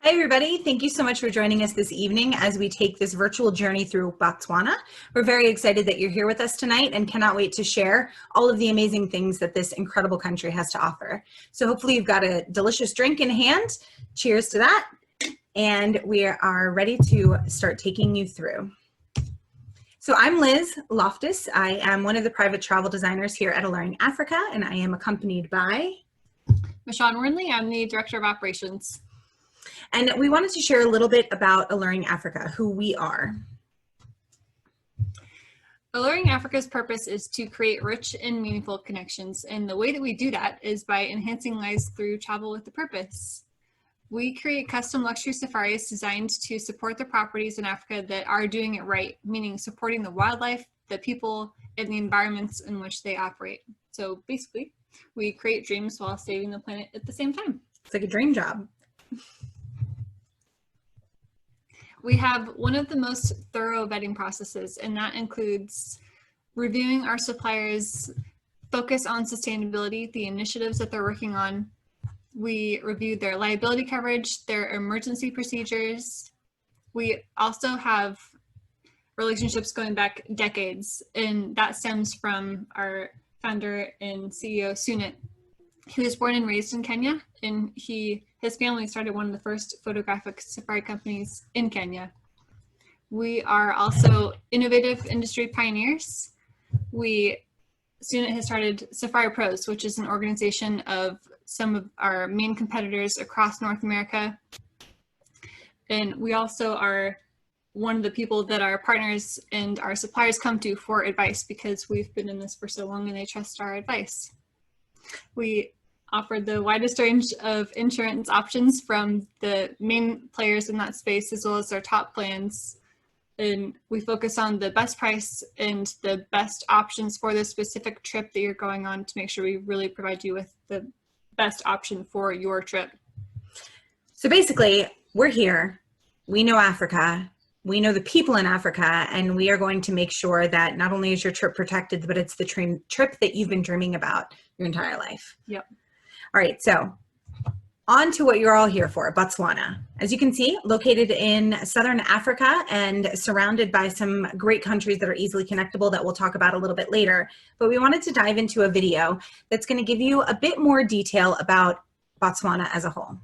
Hi, everybody. Thank you so much for joining us this evening as we take this virtual journey through Botswana. We're very excited that you're here with us tonight and cannot wait to share all of the amazing things that this incredible country has to offer. So hopefully you've got a delicious drink in hand. Cheers to that. And we are ready to start taking you through. So I'm Liz Loftus. I am one of the private travel designers here at Alluring Africa, and I am accompanied by Michann. I'm the Director of Operations. And we wanted to share a little bit about Alluring Africa, who we are. Alluring Africa's purpose is to create rich and meaningful connections, and the way that we do that is by enhancing lives through travel with a purpose. We create custom luxury safaris designed to support the properties in Africa that are doing it right, meaning supporting the wildlife, the people, and the environments in which they operate. So basically, we create dreams while saving the planet at the same time. It's like a dream job. We have one of the most thorough vetting processes, and that includes reviewing our suppliers' focus on sustainability, the initiatives that they're working on. We review their liability coverage, their emergency procedures. We also have relationships going back decades, and that stems from our founder and CEO, Sunit. He was born and raised in Kenya, and his family started one of the first photographic safari companies in Kenya. We are also innovative industry pioneers. Sunit has started Safari Pros, which is an organization of some of our main competitors across North America. And we also are one of the people that our partners and our suppliers come to for advice because we've been in this for so long and they trust our advice. We offer the widest range of insurance options from the main players in that space as well as their top plans. And we focus on the best price and the best options for the specific trip that you're going on to make sure we really provide you with the best option for your trip. So basically, we're here, we know Africa, we know the people in Africa, and we are going to make sure that not only is your trip protected, but it's the trip that you've been dreaming about your entire life. Yep. All right, so on to what you're all here for, Botswana. As you can see, located in Southern Africa and surrounded by some great countries that are easily connectable that we'll talk about a little bit later. But we wanted to dive into a video that's going to give you a bit more detail about Botswana as a whole.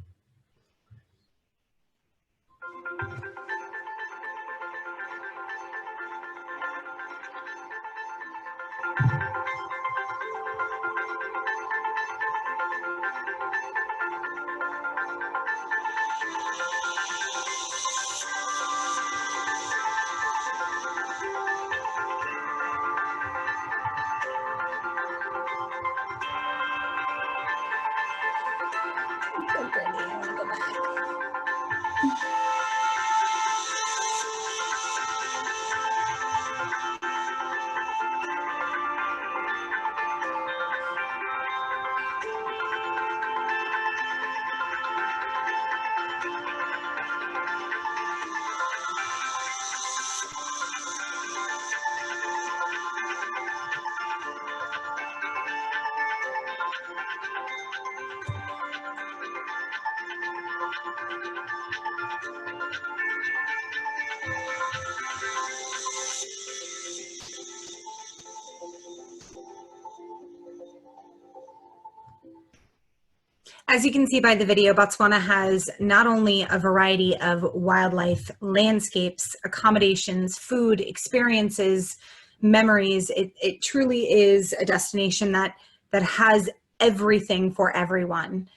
As you can see by the video, Botswana has not only a variety of wildlife, landscapes, accommodations, food, experiences, memories. It truly is a destination that has everything for everyone.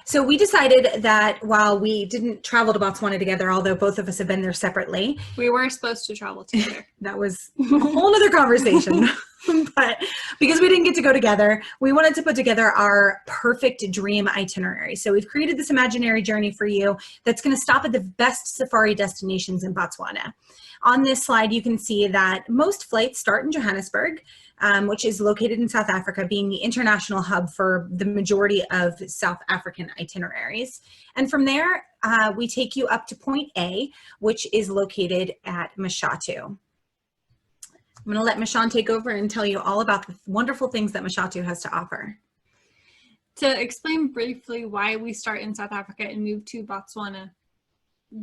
So we decided that while we didn't travel to Botswana together, although both of us have been there separately. We were supposed to travel together. That was a whole other conversation. But because we didn't get to go together, we wanted to put together our perfect dream itinerary. So we've created this imaginary journey for you that's going to stop at the best safari destinations in Botswana. On this slide, you can see that most flights start in Johannesburg, which is located in South Africa, being the international hub for the majority of South African itineraries. And from there, we take you up to point A, which is located at Mashatu. I'm going to let Michann take over and tell you all about the wonderful things that Mashatu has to offer. To explain briefly why we start in South Africa and move to Botswana,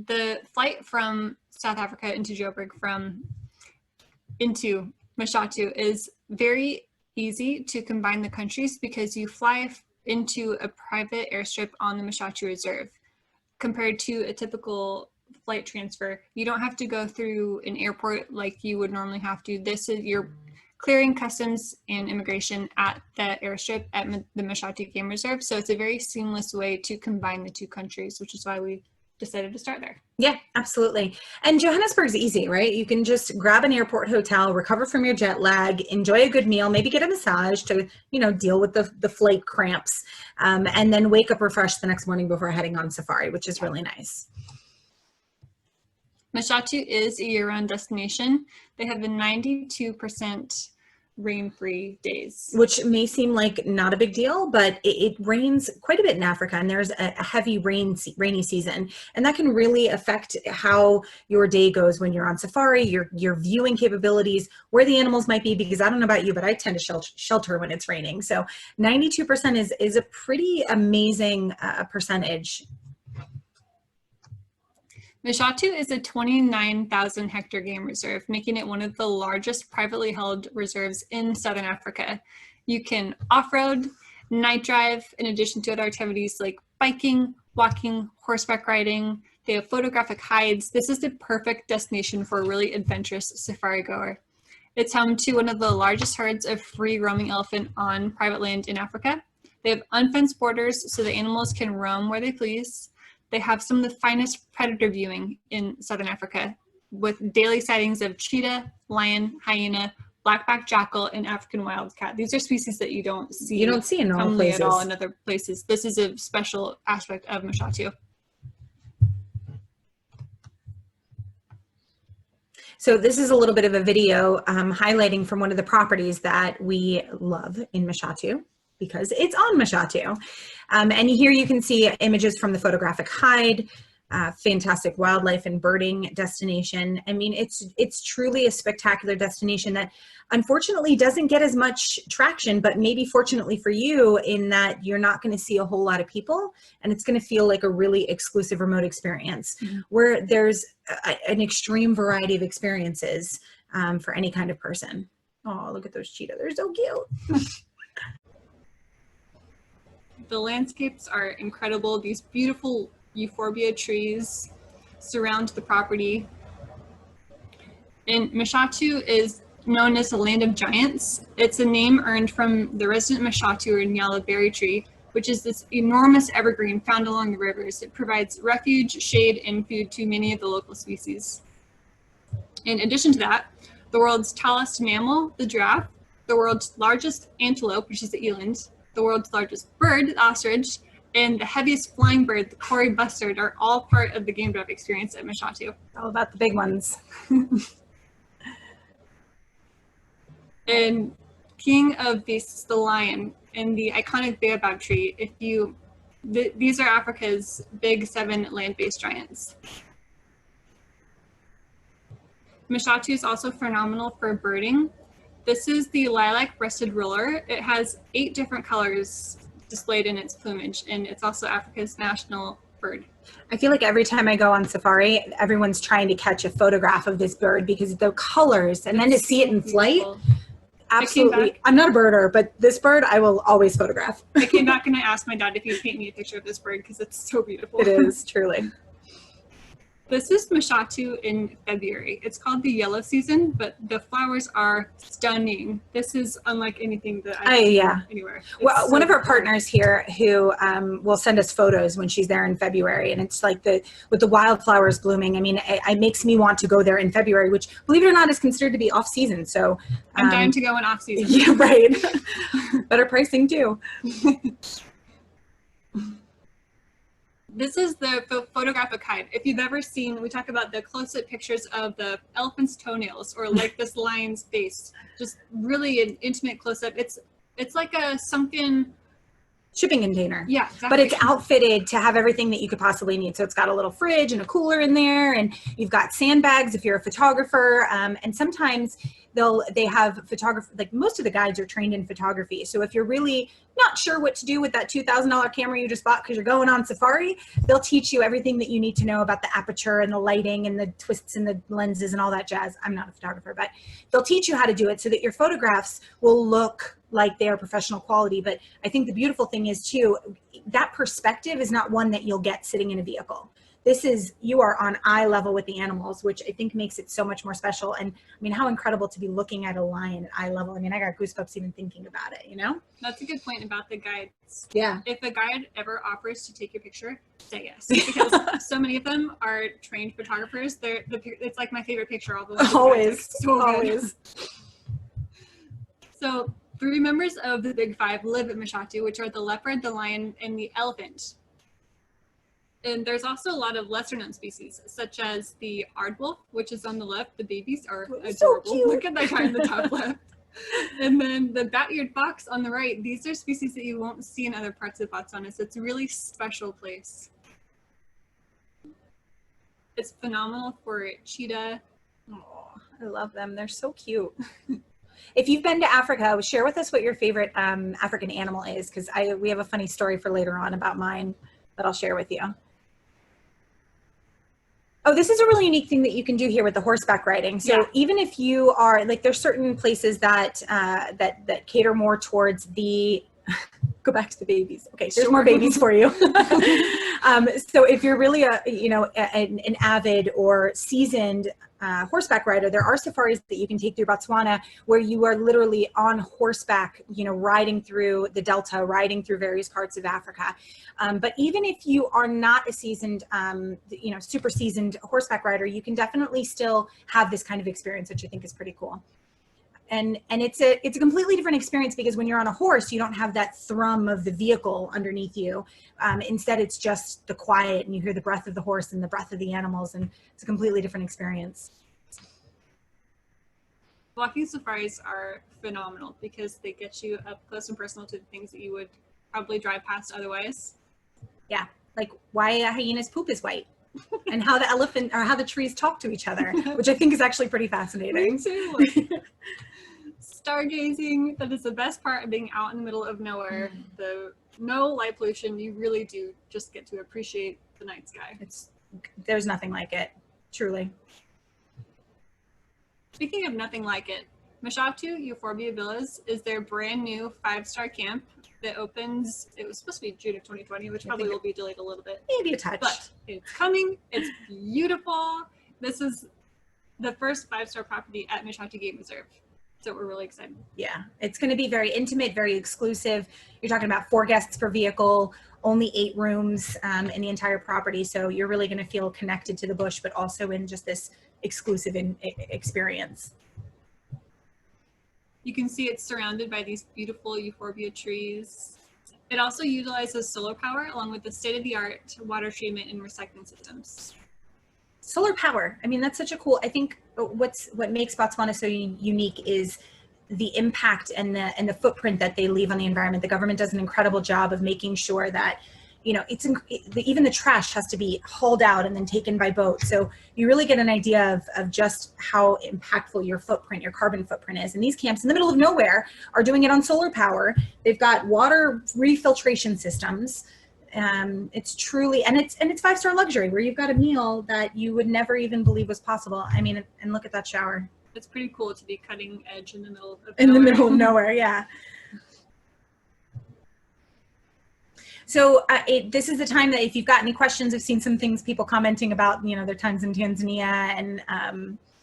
the flight from South Africa into Joburg into Mashatu is very easy to combine the countries because you fly into a private airstrip on the Mashatu Reserve. Compared to a typical flight transfer, you don't have to go through an airport like you would normally have to. This is you're clearing customs and immigration at the airstrip at the Mashatu Game Reserve. So it's a very seamless way to combine the two countries, which is why we decided to start there. Yeah, absolutely. And Johannesburg's easy, right? You can just grab an airport hotel, recover from your jet lag, enjoy a good meal, maybe get a massage to, deal with the flight cramps, and then wake up refreshed the next morning before heading on safari, which is really nice. Mashatu is a year-round destination. They have a 92% rain-free days. Which may seem like not a big deal, but it rains quite a bit in Africa, and there's a heavy rainy season, and that can really affect how your day goes when you're on safari, your viewing capabilities, where the animals might be, because I don't know about you, but I tend to shelter when it's raining. So 92% is a pretty amazing percentage. Mashatu is a 29,000 hectare game reserve, making it one of the largest privately held reserves in Southern Africa. You can off-road, night drive, in addition to other activities like biking, walking, horseback riding. They have photographic hides. This is the perfect destination for a really adventurous safari goer. It's home to one of the largest herds of free roaming elephant on private land in Africa. They have unfenced borders so the animals can roam where they please. They have some of the finest predator viewing in Southern Africa, with daily sightings of cheetah, lion, hyena, blackback jackal, and African wildcat. These are species that you don't see. You don't see in normal places. At all in other places. This is a special aspect of Mashatu. So this is a little bit of a video highlighting from one of the properties that we love in Mashatu, because it's on Mashatu. And here you can see images from the photographic hide, fantastic wildlife and birding destination. I mean, it's truly a spectacular destination that unfortunately doesn't get as much traction, but maybe fortunately for you in that you're not going to see a whole lot of people, and it's going to feel like a really exclusive remote experience where there's an extreme variety of experiences for any kind of person. Oh, look at those cheetah. They're so cute. The landscapes are incredible. These beautiful euphorbia trees surround the property. And Mashatu is known as the land of giants. It's a name earned from the resident Mashatu or Nyala berry tree, which is this enormous evergreen found along the rivers. It provides refuge, shade, and food to many of the local species. In addition to that, the world's tallest mammal, the giraffe, the world's largest antelope, which is the eland, the world's largest bird, the ostrich, and the heaviest flying bird, the Kori bustard, are all part of the game drive experience at Mashatu. All about the big ones. And king of beasts, the lion, and the iconic baobab tree. These are Africa's big 7 land-based giants. Mashatu is also phenomenal for birding. This is the lilac-breasted roller. It has 8 different colors displayed in its plumage, and it's also Africa's national bird. I feel like every time I go on safari, everyone's trying to catch a photograph of this bird because the colors, and then to see it in flight, absolutely. I'm not a birder, but this bird I will always photograph. I came back and I asked my dad if he'd paint me a picture of this bird because it's so beautiful. It is, truly. This is Mashatu in February. It's called the yellow season, but the flowers are stunning. This is unlike anything that I've seen anywhere. Well, one of our partners here who will send us photos when she's there in February, and it's like with the wildflowers blooming. I mean, it makes me want to go there in February, which, believe it or not, is considered to be off season. So I'm dying to go in off season. Yeah, right. Better pricing too. This is the photographic hide. If you've ever seen, we talk about the close-up pictures of the elephant's toenails or like this lion's face, just really an intimate close-up. It's like a sunken shipping container. Yeah, exactly. But it's outfitted to have everything that you could possibly need. So it's got a little fridge and a cooler in there, and you've got sandbags if you're a photographer. And sometimes they have photography, like most of the guides are trained in photography. So if you're really not sure what to do with that $2,000 camera you just bought because you're going on safari, they'll teach you everything that you need to know about the aperture and the lighting and the twists and the lenses and all that jazz. I'm not a photographer, but they'll teach you how to do it so that your photographs will look like they are professional quality. But I think the beautiful thing is too, that perspective is not one that you'll get sitting in a vehicle. This is, you are on eye level with the animals, which I think makes it so much more special. And I mean, how incredible to be looking at a lion at eye level. I mean, I got goosebumps even thinking about it, you know? That's a good point about the guides. Yeah. If a guide ever offers to take your picture, say yes. Because so many of them are trained photographers. It's like my favorite picture. All the Always, so always. So 3 members of the Big Five live at Mashatu, which are the leopard, the lion, and the elephant. And there's also a lot of lesser known species, such as the aardwolf, which is on the left. The babies are adorable. So cute. Look at that guy in the top left. And then the bat-eared fox on the right. These are species that you won't see in other parts of Botswana, so it's a really special place. It's phenomenal for cheetah. Oh, I love them. They're so cute. If you've been to Africa, share with us what your favorite African animal is, because we have a funny story for later on about mine that I'll share with you. Oh, this is a really unique thing that you can do here with the horseback riding. So yeah. Even if you are, like, there's certain places that that cater more towards the, go back to the babies. Okay, there's more babies for you. So if you're really an avid or seasoned horseback rider, there are safaris that you can take through Botswana where you are literally on horseback, riding through the Delta, riding through various parts of Africa. But even if you are not a seasoned, super seasoned horseback rider, you can definitely still have this kind of experience, which I think is pretty cool. And it's a completely different experience because when you're on a horse, you don't have that thrum of the vehicle underneath you. Instead, it's just the quiet, and you hear the breath of the horse and the breath of the animals, and it's a completely different experience. Walking safaris are phenomenal because they get you up close and personal to the things that you would probably drive past otherwise. Yeah, like why a hyena's poop is white. And how the elephant or how the trees talk to each other, which I think is actually pretty fascinating. Me too. Stargazing, that is the best part of being out in the middle of nowhere. No light pollution, you really do just get to appreciate the night sky. There's nothing like it, truly. Speaking of nothing like it, Mashatu Euphorbia Villas is their brand new 5-star camp that opens, it was supposed to be June of 2020, which probably will be delayed a little bit. Maybe a touch. But it's coming, it's beautiful. This is the first 5-star property at Mashatu Game Reserve. So we're really excited. Yeah, it's going to be very intimate, very exclusive. You're talking about 4 guests per vehicle, only 8 rooms in the entire property. So you're really going to feel connected to the bush, but also in just this exclusive experience. You can see it's surrounded by these beautiful euphorbia trees. It also utilizes solar power along with the state-of-the-art water treatment and recycling systems. Solar power. I mean, that's such a cool, I think what makes Botswana so unique is the impact and the footprint that they leave on the environment. The government does an incredible job of making sure that, even the trash has to be hauled out and then taken by boat. So you really get an idea of just how impactful your footprint, your carbon footprint is. And these camps in the middle of nowhere are doing it on solar power. They've got water refiltration systems. It's truly, and it's 5-star luxury where you've got a meal that you would never even believe was possible. I mean, and look at that shower. It's pretty cool to be cutting edge in the middle of nowhere. In the middle of nowhere, yeah. So this is the time that if you've got any questions, I've seen some things people commenting about, their times in Tanzania, and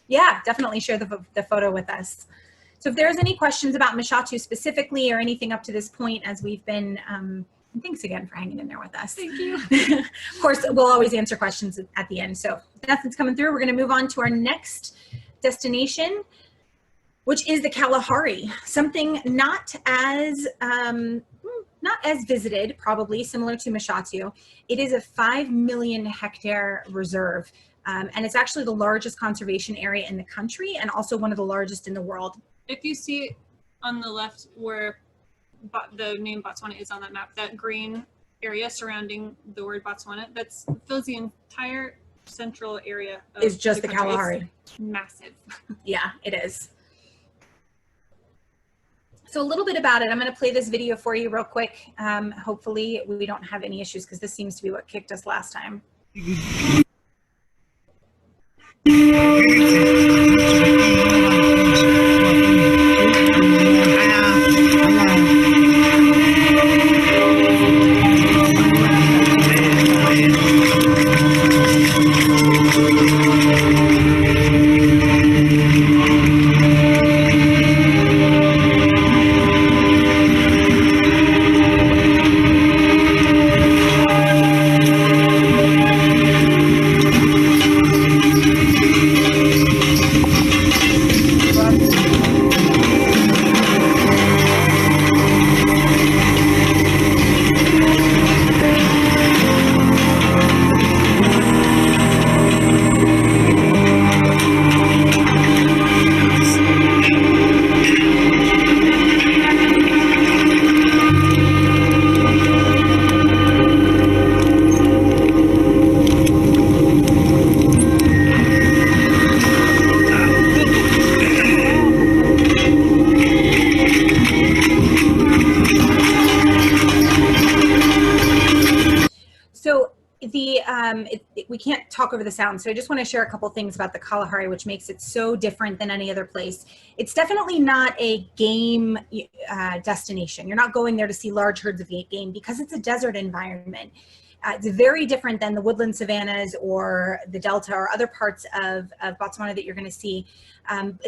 yeah, definitely share the photo with us. So if there's any questions about Mashatu specifically or anything up to this point as we've been, and thanks again for hanging in there with us. Thank you. Of course, we'll always answer questions at the end. So if nothing's coming through, we're going to move on to our next destination, which is the Kalahari, something not as visited, probably similar to Mashatu. It is a 5 million hectare reserve, and it's actually the largest conservation area in the country and also one of the largest in the world. If you see on the left where the name Botswana is on that map, that green area surrounding the word Botswana, that fills the entire central area of is just the Kalahari. It's massive. Yeah, it is. So a little bit about it. I'm going to play this video for you real quick. Hopefully we don't have any issues because this seems to be what kicked us last time. We can't talk over the sound, so I just want to share a couple things about the Kalahari, which makes it so different than any other place. It's definitely not a game destination. You're not going there to see large herds of game because it's a desert environment. It's very different than the woodland savannas or the Delta or other parts of Botswana that you're going to see.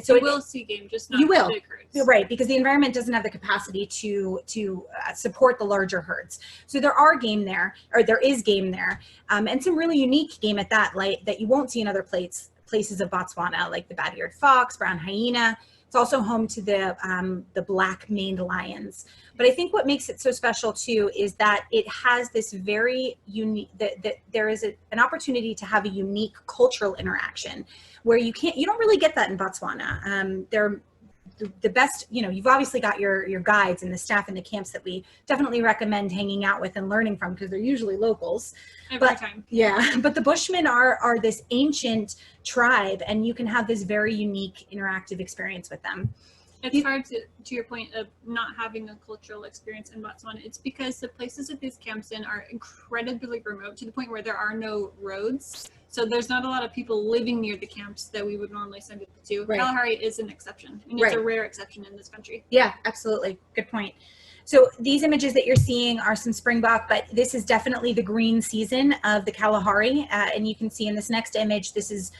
So you will see game, just not you will. big herds. You're right, because the environment doesn't have the capacity to support the larger herds. So there are game there, or there is game there, and some really unique game at that, like that you won't see in other places of Botswana, like the bat-eared fox, brown hyena. It's also home to the black-maned lions. But I think what makes it so special too is that it has this very unique, that there is an opportunity to have a unique cultural interaction where you don't really get that in Botswana. They're the best, you've obviously got your guides and the staff in the camps that we definitely recommend hanging out with and learning from because they're usually locals. Every time. Yeah, but the Bushmen are this ancient tribe, and you can have this very unique interactive experience with them. It's hard to your point of not having a cultural experience in Botswana. It's because the places that these camps in are incredibly remote to the point where there are no roads. So there's not a lot of people living near the camps that we would normally send people to. Right. Kalahari is an exception, and it's a rare exception in this country. Yeah, absolutely. Good point. So these images that you're seeing are some springbok, but this is definitely the green season of the Kalahari. And you can see in this next image, this is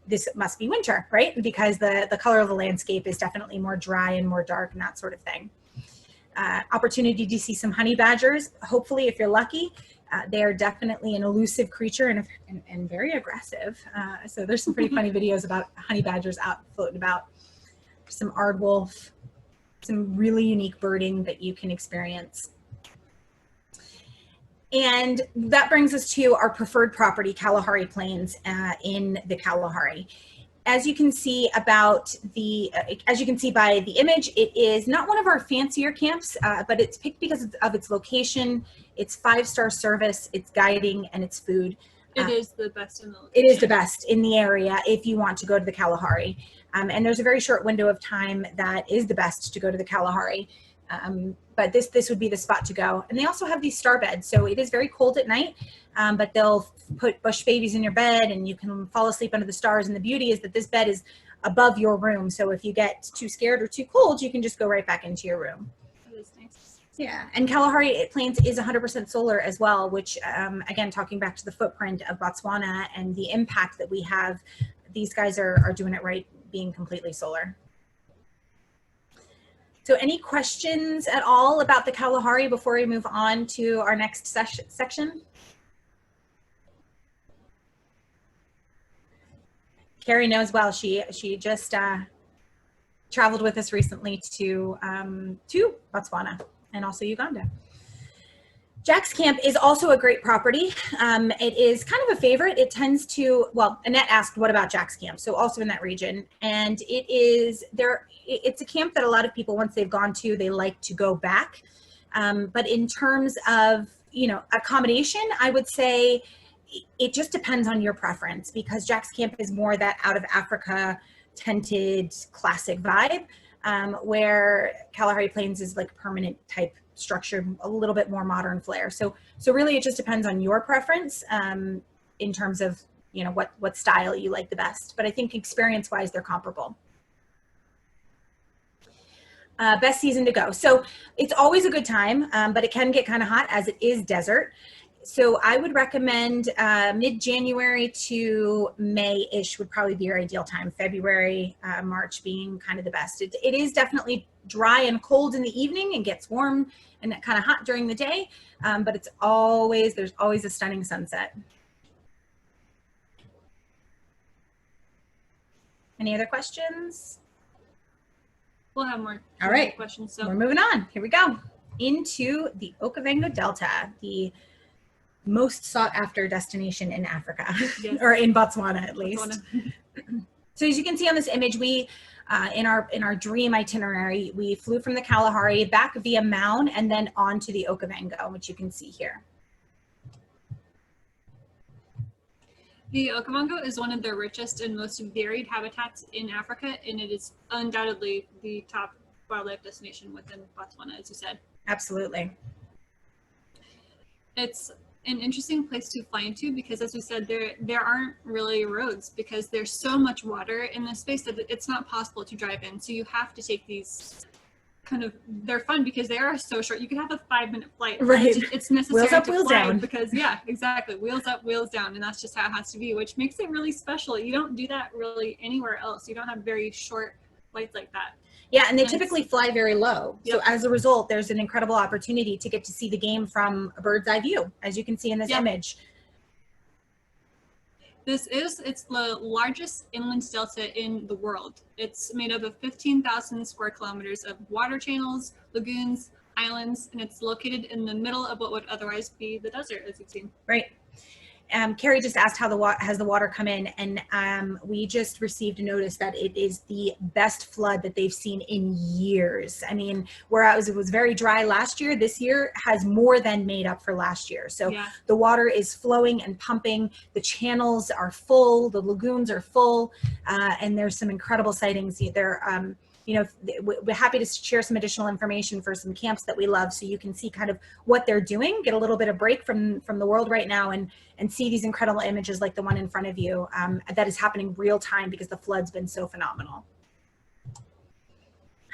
this must be winter, right? Because the color of the landscape is definitely more dry and more dark and that sort of thing. Opportunity to see some honey badgers. Hopefully, if you're lucky, they are definitely an elusive creature and very aggressive. So there's some pretty funny videos about honey badgers out floating about. Some aardwolf, some really unique birding that you can experience. And that brings us to our preferred property, Kalahari Plains, in the Kalahari. As you can see as you can see by the image, it is not one of our fancier camps, but it's picked because of its location, its 5-star service, its guiding, and its food. It is the best in the location. It is the best in the area if you want to go to the Kalahari. And there's a very short window of time that is the best to go to the Kalahari. But this would be the spot to go. And they also have these star beds. So it is very cold at night, but they'll put bush babies in your bed and you can fall asleep under the stars. And the beauty is that this bed is above your room. So if you get too scared or too cold, you can just go right back into your room. That is nice. Yeah, and Kalahari Plains is 100% solar as well, which again, talking back to the footprint of Botswana and the impact that we have, these guys are doing it right, being completely solar. So any questions at all about the Kalahari before we move on to our next section? Carrie knows well. She just traveled with us recently to Botswana and also Uganda. Jack's Camp is also a great property. It is kind of a favorite. It tends to, well, Annette asked, what about Jack's Camp? So also in that region. And it is there. It's a camp that a lot of people, once they've gone to, they like to go back. But in terms of, accommodation, I would say it just depends on your preference, because Jack's Camp is more that out of Africa tented classic vibe. where Kalahari Plains is like permanent type structure, a little bit more modern flair. So really it just depends on your preference in terms of, you know, what style you like the best. But I think experience wise, they're comparable. Best season to go. So it's always a good time, but it can get kind of hot as it is desert. So I would recommend mid-January to May-ish would probably be your ideal time. February, March being kind of the best. It is definitely dry and cold in the evening and gets warm and kind of hot during the day, but there's always a stunning sunset. Any other questions? We'll have more All right, questions. So we're moving on. Here we go. Into the Okavango Delta, the most sought after destination in Africa, yes. Or in Botswana at least. So as you can see on this image, we in our dream itinerary, we flew from the Kalahari back via Michann and then on to the Okavango, which you can see here. The Okavango is one of the richest and most varied habitats in Africa, and it is undoubtedly the top wildlife destination within Botswana, as you said. Absolutely. It's an interesting place to fly into because, as we said, there aren't really roads because there's so much water in this space that it's not possible to drive in. So you have to take these they're fun because they are so short. You can have a 5-minute flight. Right. It's necessary wheels up, to wheels fly down. Because yeah, exactly. Wheels up, wheels down. And that's just how it has to be, which makes it really special. You don't do that really anywhere else. You don't have very short flights like that. Yeah, and they typically fly very low. Yep. So as a result, there's an incredible opportunity to get to see the game from a bird's eye view, as you can see in this image. It's the largest inland delta in the world. It's made up of 15,000 square kilometers of water channels, lagoons, islands, and it's located in the middle of what would otherwise be the desert, as you've seen. Right. Carrie just asked how has the water come in, and we just received a notice that it is the best flood that they've seen in years. I mean, whereas it was very dry last year, this year has more than made up for last year. So yeah. The water is flowing and pumping. The channels are full. The lagoons are full, and there's some incredible sightings there. You know, we're happy to share some additional information for some camps that we love, so you can see kind of what they're doing, get a little bit of break from the world right now, and see these incredible images like the one in front of you that is happening real time because the flood's been so phenomenal.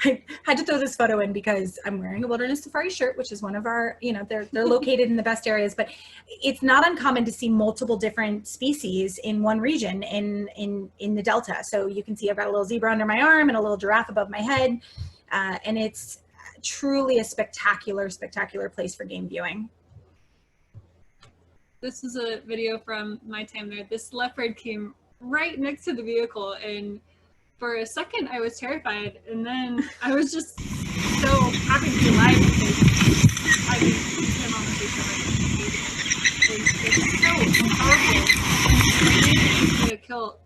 I had to throw this photo in because I'm wearing a wilderness safari shirt, which is one of our, you know, they're located in the best areas, but it's not uncommon to see multiple different species in one region in the Delta. So you can see I've got a little zebra under my arm and a little giraffe above my head. And it's truly a spectacular, spectacular place for game viewing. This is a video from my time there. This leopard came right next to the vehicle, and for a second, I was terrified, and then I was just so happy to be alive because I could see him on the face of it. It's so powerful. To kill,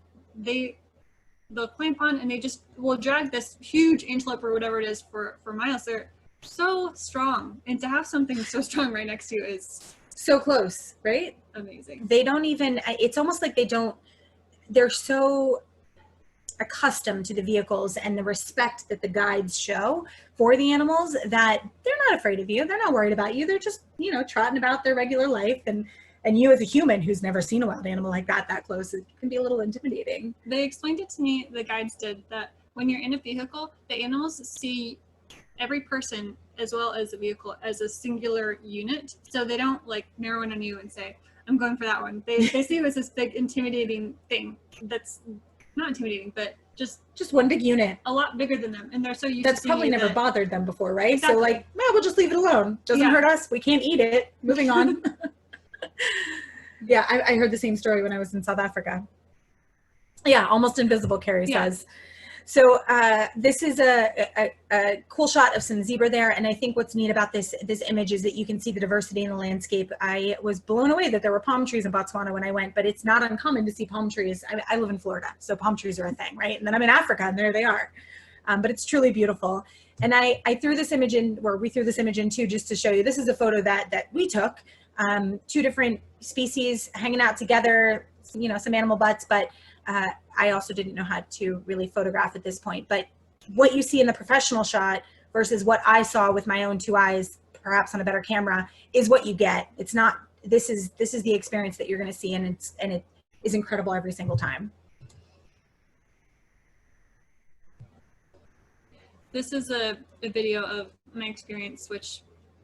they'll clamp on, and they just will drag this huge antelope or whatever it is for miles. They're so strong, and to have something so strong right next to you is so close, right? Amazing. They don't even. It's almost like they're so accustomed to the vehicles and the respect that the guides show for the animals that they're not afraid of you. They're not worried about you. They're just, you know, trotting about their regular life. And you as a human who's never seen a wild animal like that close, it can be a little intimidating. They explained it to me, the guides did, that when you're in a vehicle, the animals see every person as well as the vehicle as a singular unit. So they don't like narrow in on you and say, I'm going for that one. They see you as this big intimidating thing that's not intimidating, but just one big unit, a lot bigger than them, and they're so used that's to probably never bothered them before, right? Exactly. So like, well, we'll just leave it alone. Doesn't hurt us. We can't eat it. Moving on. Yeah, I heard the same story when I was in South Africa. Yeah, almost invisible, Carrie says. So this is a cool shot of some zebra there, and I think what's neat about this image is that you can see the diversity in the landscape. I was blown away that there were palm trees in Botswana when I went, but it's not uncommon to see palm trees. I live in Florida, so palm trees are a thing, right? And then I'm in Africa, and there they are. But it's truly beautiful. And I threw this image in, or we threw this image in too, just to show you. This is a photo that we took. 2 different species hanging out together, you know, some animal butts, but I also didn't know how to really photograph at this point. But what you see in the professional shot versus what I saw with my own 2 eyes, perhaps on a better camera, is what you get. It's not, this is the experience that you're going to see, and it is incredible every single time. This is a video of my experience, which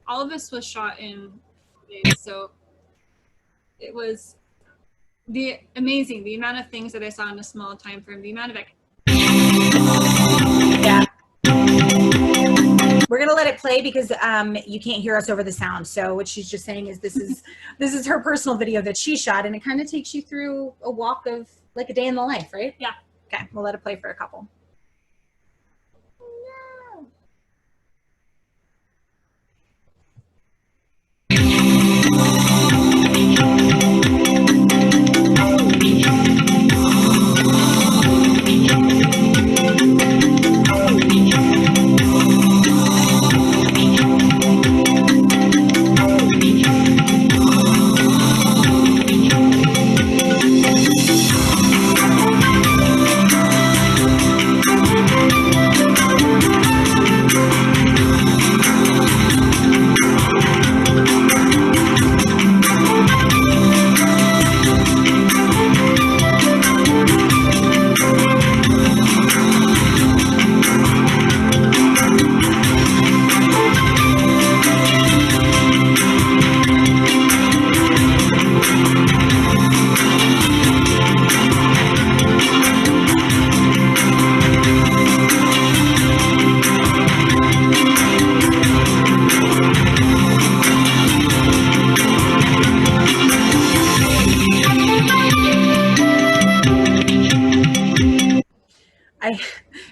all of this was shot in days. So it was the amount of things that I saw in a small time frame, the amount of yeah. We're gonna let it play because you can't hear us over the sound. So what she's just saying is this is her personal video that she shot, and it kind of takes you through a walk of like a day in the life, right? Yeah. Okay, we'll let it play for a couple.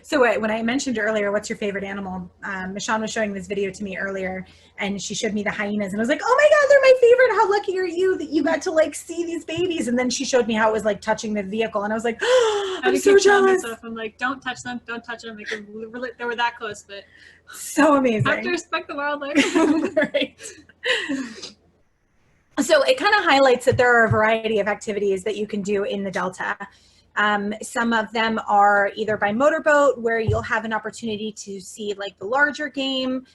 So when I mentioned earlier, what's your favorite animal? Michann was showing this video to me earlier, and she showed me the hyenas, and I was like, oh my God, they're my favorite. How lucky are you that you got to like see these babies? And then she showed me how it was like touching the vehicle, and I was like, oh, I'm so jealous. I'm like, don't touch them, don't touch them. Like, they were that close, but so amazing. I have to respect the wildlife. Right. So it kind of highlights that there are a variety of activities that you can do in the Delta. Some of them are either by motorboat, where you'll have an opportunity to see like the larger game.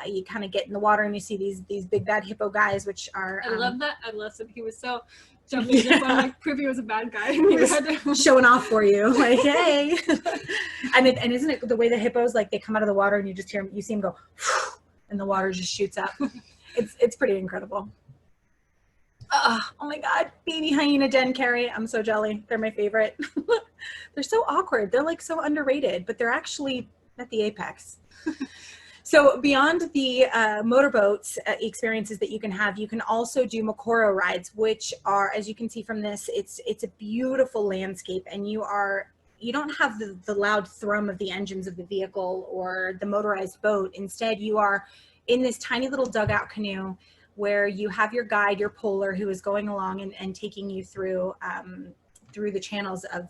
You kind of get in the water and you see these big bad hippo guys, which are I love that. I love that he was so jumping in there, like prove he was a bad guy. He was showing off for you, like, hey. and isn't it the way the hippos, like, they come out of the water and you just hear them, you see them go and the water just shoots up. It's pretty incredible. Oh my God, baby hyena den carry. I'm so jelly. They're my favorite. They're so awkward. They're like so underrated, but they're actually at the apex. So beyond the motorboats experiences that you can have, you can also do mokoro rides, which are, as you can see from this, it's a beautiful landscape, and you don't have the loud thrum of the engines of the vehicle or the motorized boat. Instead, you are in this tiny little dugout canoe where you have your guide, your polar, who is going along and taking you through the channels of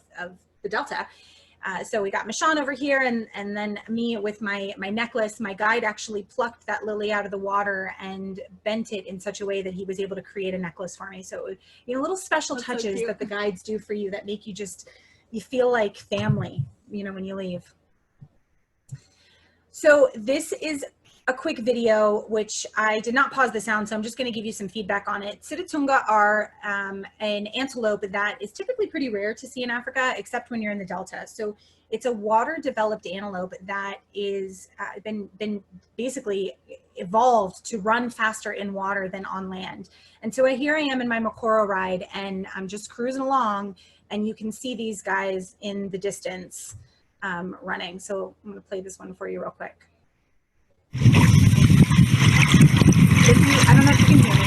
the Delta. So we got Michann over here, and then me with my necklace. My guide actually plucked that lily out of the water and bent it in such a way that he was able to create a necklace for me. So, little special That's touches so that the guides do for you that make you feel like family, when you leave. So this is a quick video, which I did not pause the sound, so I'm just going to give you some feedback on it. Sitatunga are an antelope that is typically pretty rare to see in Africa, except when you're in the Delta. So it's a water-developed antelope that is been basically evolved to run faster in water than on land. And so here I am in my mokoro ride, and I'm just cruising along, and you can see these guys in the distance running. So I'm going to play this one for you real quick. I don't know if you can hear me.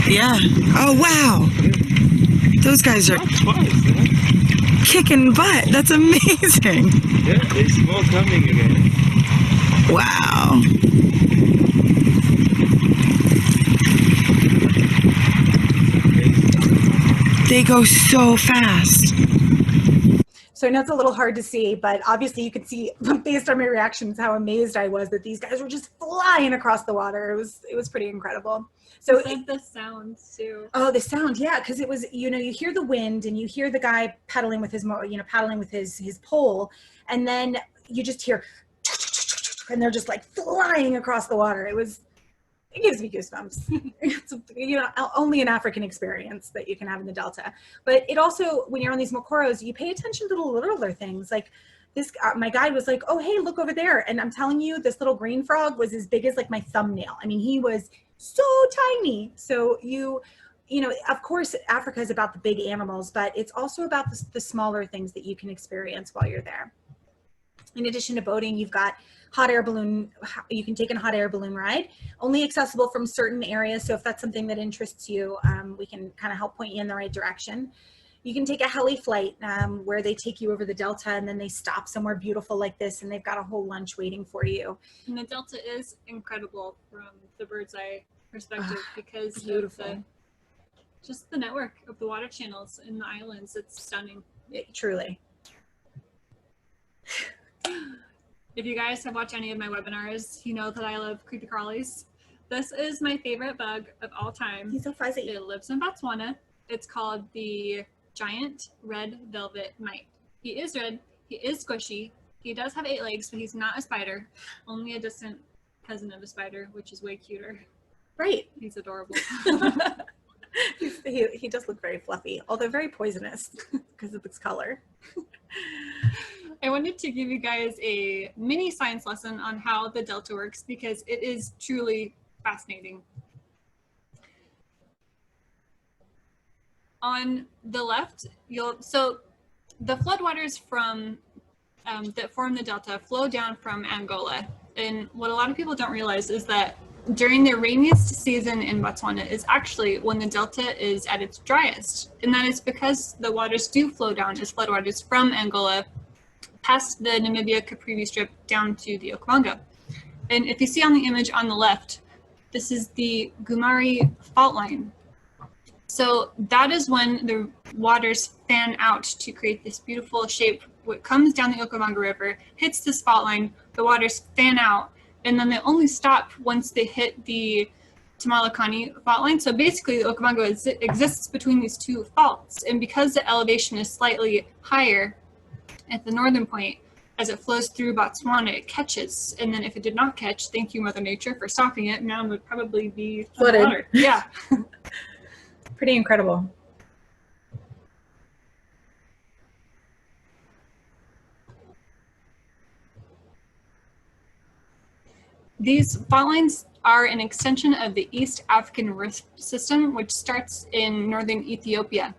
Yeah. Oh, wow. Those guys are kicking butt. That's amazing. Yeah, there's more coming again. Wow. They go so fast. So I know it's a little hard to see, but obviously you could see based on my reactions how amazed I was that these guys were just flying across the water. It was pretty incredible. So the sounds too. Oh, the sound, yeah, because it was, you know, you hear the wind and you hear the guy paddling with his his pole, and then you just hear, and they're just like flying across the water. It gives me goosebumps. It's, you know, only an African experience that you can have in the Delta. But it also, when you're on these mokoros, you pay attention to the littler things. Like this, my guide was like, oh, hey, look over there. And I'm telling you, this little green frog was as big as like my thumbnail. I mean, he was so tiny. So you know, of course, Africa is about the big animals, but it's also about the smaller things that you can experience while you're there. In addition to boating, you've got hot air balloon. You can take a hot air balloon ride, only accessible from certain areas. So if that's something that interests you, we can kind of help point you in the right direction. You can take a heli flight where they take you over the Delta and then they stop somewhere beautiful like this and they've got a whole lunch waiting for you. And the Delta is incredible from the bird's eye perspective because beautiful. Just the network of the water channels in the islands. It's stunning. Truly. If you guys have watched any of my webinars, you know that I love creepy crawlies. This is my favorite bug of all time. He's so fuzzy. It lives in Botswana. It's called the giant red velvet mite. He is red. He is squishy. He does have 8 legs, but he's not a spider. Only a distant cousin of a spider, which is way cuter. Right. He's adorable. He does look very fluffy, although very poisonous because of its color. I wanted to give you guys a mini science lesson on how the Delta works because it is truly fascinating. On the left, so the floodwaters from that form the Delta flow down from Angola. And what a lot of people don't realize is that during the rainiest season in Botswana is actually when the Delta is at its driest. And that is because the waters do flow down as floodwaters from Angola past the Namibia-Caprivi Strip down to the Okavango. And if you see on the image on the left, this is the Gumari fault line. So that is when the waters fan out to create this beautiful shape. What comes down the Okavango River, hits this fault line, the waters fan out, and then they only stop once they hit the Tamalakani fault line. So basically the Okavango exists between these two faults. And because the elevation is slightly higher at the northern point, as it flows through Botswana, it catches. And then if it did not catch, thank you, Mother Nature, for stopping it. Now it would probably be flooded. Water. Yeah. Pretty incredible. These fault lines are an extension of the East African Rift System, which starts in northern Ethiopia.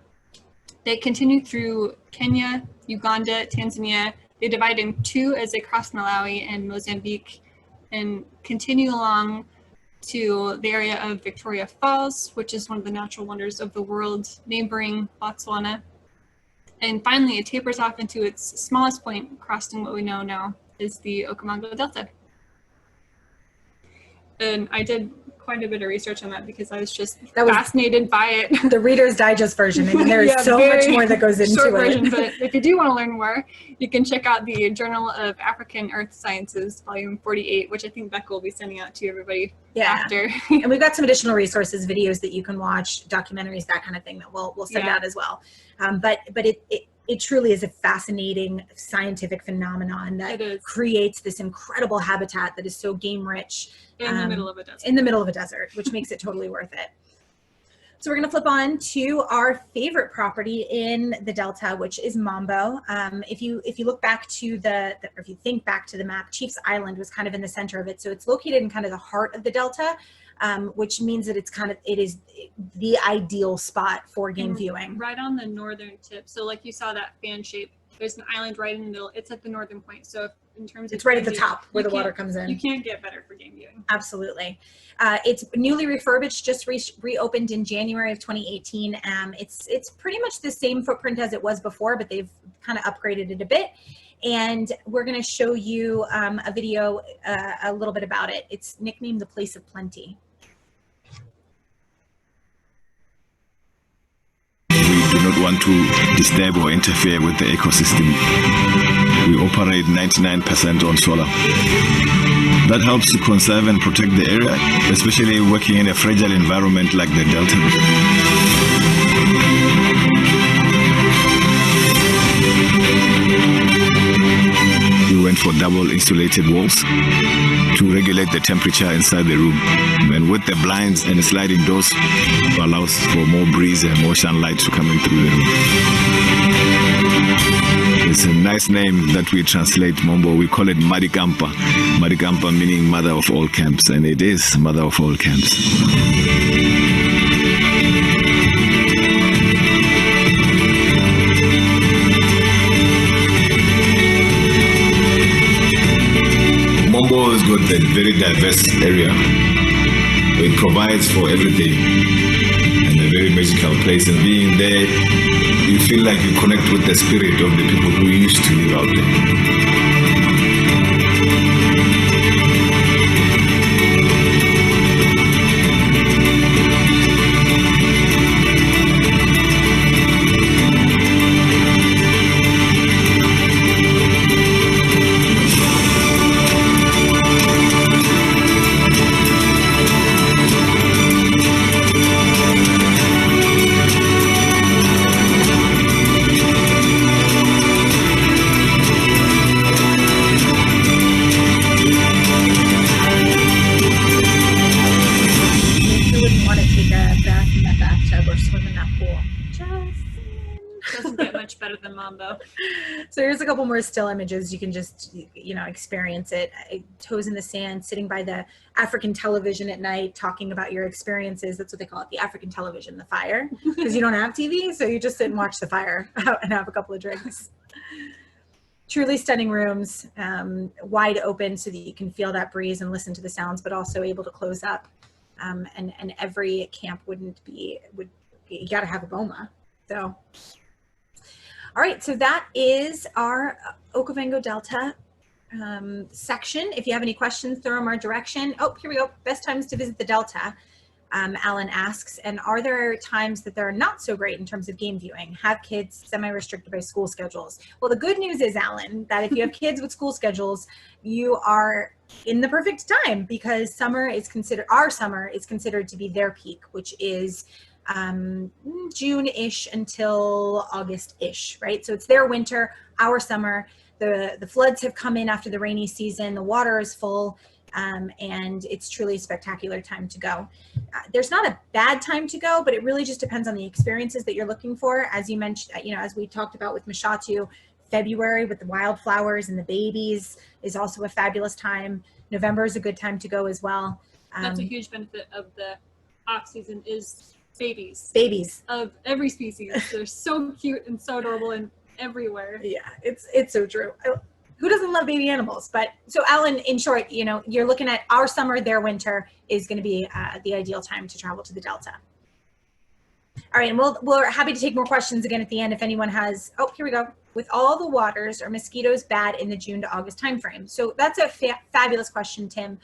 They continue through Kenya, Uganda, Tanzania. They divide in 2 as they cross Malawi and Mozambique and continue along to the area of Victoria Falls, which is one of the natural wonders of the world, neighboring Botswana. And finally, it tapers off into its smallest point, crossing what we know now is the Okavango Delta. And I did quite a bit of research on that because I was just fascinated by it. The Reader's Digest version. I mean, there is so much more that goes into short it. Version, but if you do want to learn more, you can check out the Journal of African Earth Sciences, volume 48, which I think Becca will be sending out to everybody after. And we've got some additional resources, videos that you can watch, documentaries, that kind of thing that we'll send out as well. But it truly is a fascinating scientific phenomenon that creates this incredible habitat that is so game rich. In the middle of a desert. In the middle of a desert, which makes it totally worth it. So we're going to flip on to our favorite property in the Delta, which is Mambo. If you look back to or if you think back to the map, Chiefs Island was kind of in the center of it. So it's located in kind of the heart of the Delta, which means that it is the ideal spot for game viewing. Right on the northern tip. So like you saw that fan shape, there's an island right in the middle. It's at the northern point. So in terms of it's right at the top where the water comes in. You can't get better for game viewing. Absolutely. It's newly refurbished, just reopened in January of 2018. It's pretty much the same footprint as it was before, but they've kind of upgraded it a bit. And we're going to show you a video a little bit about it. It's nicknamed the Place of Plenty. want to disturb or interfere with the ecosystem. We operate 99% on solar. That helps to conserve and protect the area, especially working in a fragile environment like the Delta. We went for double insulated walls to regulate the temperature inside the room. And with the blinds and the sliding doors, allows for more breeze and more sunlight to come in through the room. It's a nice name that we translate Mombo. We call it Marikampa. Marikampa meaning mother of all camps, and it is mother of all camps. Mombo has got a very diverse area. It provides for everything and a very magical place. And being there, you feel like you connect with the spirit of the people who used to live out there. So here's a couple more still images. You can just, experience it. Toes in the sand, sitting by the African television at night, talking about your experiences. That's what they call it, the African television, the fire, because you don't have TV. So you just sit and watch the fire and have a couple of drinks. Truly stunning rooms, wide open so that you can feel that breeze and listen to the sounds, but also able to close up. And every camp you got to have a boma. So. All right, so that is our Okavango Delta section. If you have any questions, throw them our direction. Oh, here we go. Best times to visit the Delta, Alan asks. And are there times that they're not so great in terms of game viewing? Have kids semi-restricted by school schedules? Well, the good news is, Alan, that if you have kids with school schedules, you are in the perfect time, because our summer is considered to be their peak, which is June-ish until August-ish, right? So it's their winter, our summer. The floods have come in after the rainy season. The water is full, and it's truly a spectacular time to go. There's not a bad time to go, but it really just depends on the experiences that you're looking for. As you mentioned, as we talked about with Mashatu, February with the wildflowers and the babies is also a fabulous time. November is a good time to go as well. That's a huge benefit of the off season is babies of every species. They're so cute and so adorable and everywhere. Yeah, it's so true. Who doesn't love baby animals? But so Alan, in short, you're looking at our summer, their winter is going to be the ideal time to travel to the Delta. All right, and we're happy to take more questions again at the end if anyone has. Oh, here we go. With all the waters, are mosquitoes bad in the June to August timeframe? So that's a fabulous question, Tim.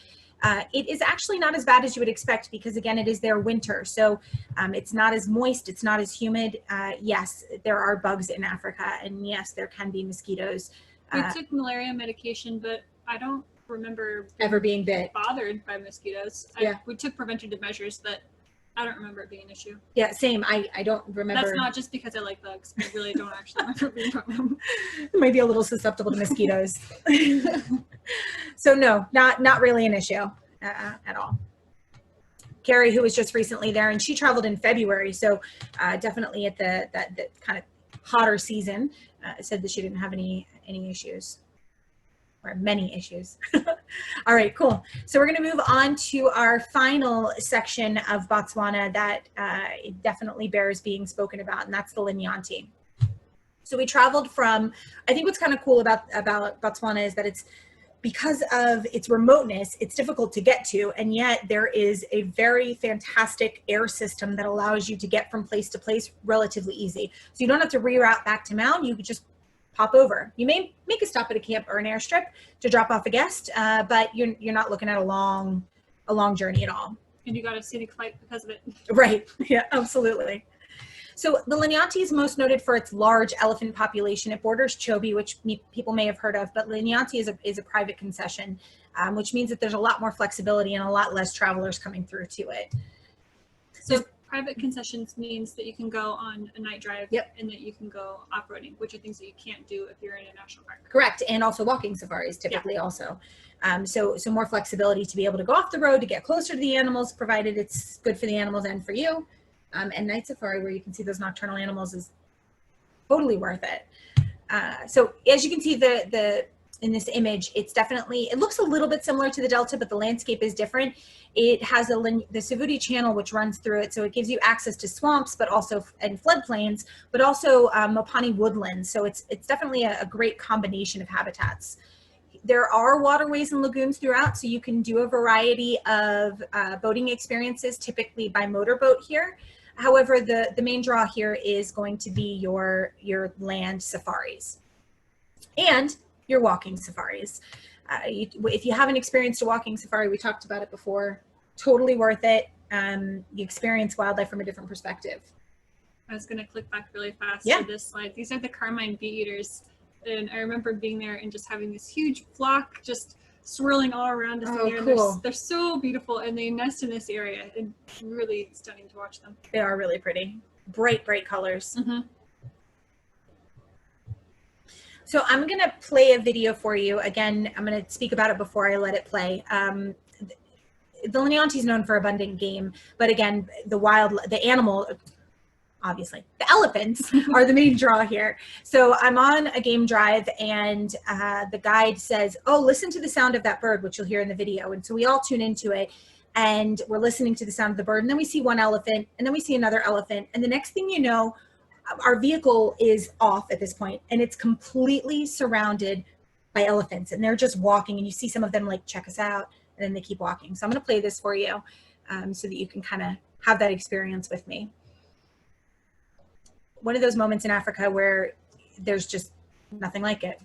It is actually not as bad as you would expect, because again, it is their winter. So it's not as moist, it's not as humid. Yes, there are bugs in Africa, and yes, there can be mosquitoes. We took malaria medication, but I don't remember ever being bit. Bothered by mosquitoes. Yeah. We took preventative measures, but I don't remember it being an issue. Yeah, same. I don't remember. That's not just because I like bugs. I really don't actually remember being a problem. Maybe a little susceptible to mosquitoes. So no, not really an issue at all. Carrie, who was just recently there, and she traveled in February, so definitely at the kind of hotter season, said that she didn't have any issues, or many issues. All right, cool. So we're going to move on to our final section of Botswana that definitely bears being spoken about, and that's the Linyanti. So we traveled from, I think what's kind of cool about Botswana is that it's, because of its remoteness, it's difficult to get to, and yet there is a very fantastic air system that allows you to get from place to place relatively easy. So you don't have to reroute back to Mound, you could just pop over. You may make a stop at a camp or an airstrip to drop off a guest, but you're not looking at a long journey at all. And you got a scenic flight because of it. Right, yeah, absolutely. So the Liniati is most noted for its large elephant population. It borders Chobe, which people may have heard of, but Liniati is a private concession, which means that there's a lot more flexibility and a lot less travelers coming through to it. So private concessions means that you can go on a night drive, yep, and that you can go off-roading, which are things that you can't do if you're in a national park. Correct, and also walking safaris typically also. So more flexibility to be able to go off the road, to get closer to the animals, provided it's good for the animals and for you. And night safari, where you can see those nocturnal animals, is totally worth it. So as you can see in this image, it looks a little bit similar to the Delta, but the landscape is different. It has the Savuti Channel, which runs through it, so it gives you access to swamps, but also and floodplains, but also Mopani woodlands. So it's definitely a great combination of habitats. There are waterways and lagoons throughout, so you can do a variety of boating experiences, typically by motorboat here. However, the main draw here is going to be your land safaris and your walking safaris. If you haven't experienced a walking safari, we talked about it before, totally worth it. You experience wildlife from a different perspective. I was going to click back really fast to this slide. These are the carmine bee eaters. And I remember being there and just having this huge flock just swirling all around us. Oh, in there. cool. They're so beautiful, and they nest in this area. It's really stunning to watch them. They are really pretty. Bright colors. Mm-hmm. So I'm going to play a video for you. Again, I'm going to speak about it before I let it play. The Liniati is known for abundant game, but again, the animal, obviously, the elephants are the main draw here. So I'm on a game drive, and the guide says, oh, listen to the sound of that bird, which you'll hear in the video. And so we all tune into it, and we're listening to the sound of the bird. And then we see one elephant, and then we see another elephant. And the next thing you know, our vehicle is off at this point, and it's completely surrounded by elephants. And they're just walking, and you see some of them like, check us out, and then they keep walking. So I'm going to play this for you so that you can kind of have that experience with me. One of those moments in Africa where there's just nothing like it.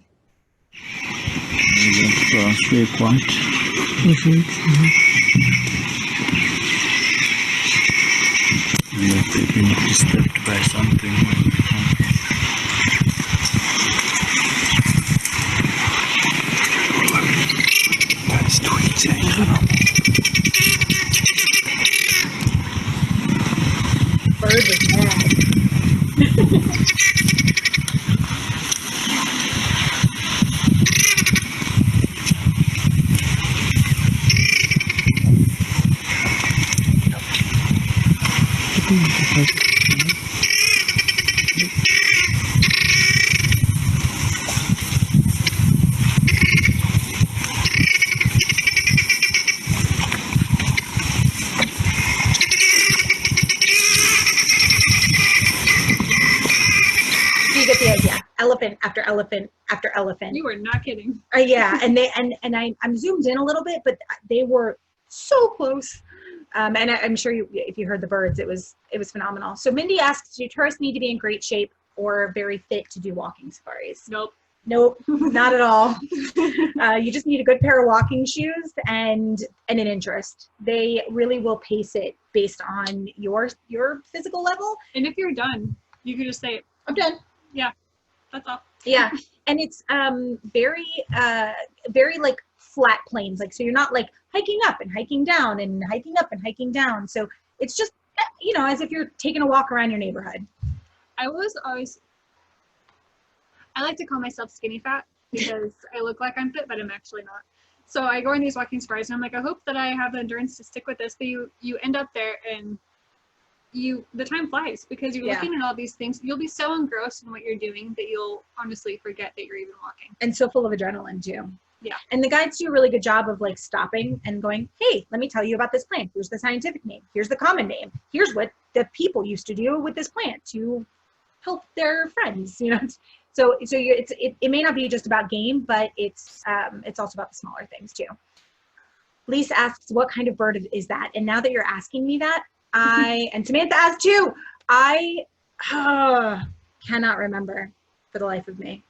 They've been disturbed by something. That's tweeting. Bird was mad. Elephant after elephant after elephant. You were not kidding. Yeah, and I'm zoomed in a little bit, but they were so close. And I'm sure if you heard the birds, it was phenomenal. So Mindy asks, do tourists need to be in great shape or very fit to do walking safaris? Nope, not at all. You just need a good pair of walking shoes and an interest. They really will pace it based on your physical level. And if you're done, you can just say, I'm done. Yeah. That's all. Yeah, and it's very like flat plains, like, so you're not like hiking up and hiking down and hiking up and hiking down. So it's just, you know, as if you're taking a walk around your neighborhood. I like to call myself skinny fat because I look like I'm fit, but I'm actually not. So I go on these walking safaris and I'm like, I hope that I have the endurance to stick with this, but you end up there and the time flies because you're looking at all these things. You'll be so engrossed in what you're doing that you'll honestly forget that you're even walking. And so full of adrenaline too. Yeah. And the guides do a really good job of like stopping and going, hey, let me tell you about this plant. Here's the scientific name. Here's the common name. Here's what the people used to do with this plant to help their friends, you know. So it may not be just about game, but it's also about the smaller things too. Lisa asks, what kind of bird is that? And now that you're asking me that, and Samantha asked too, I cannot remember for the life of me.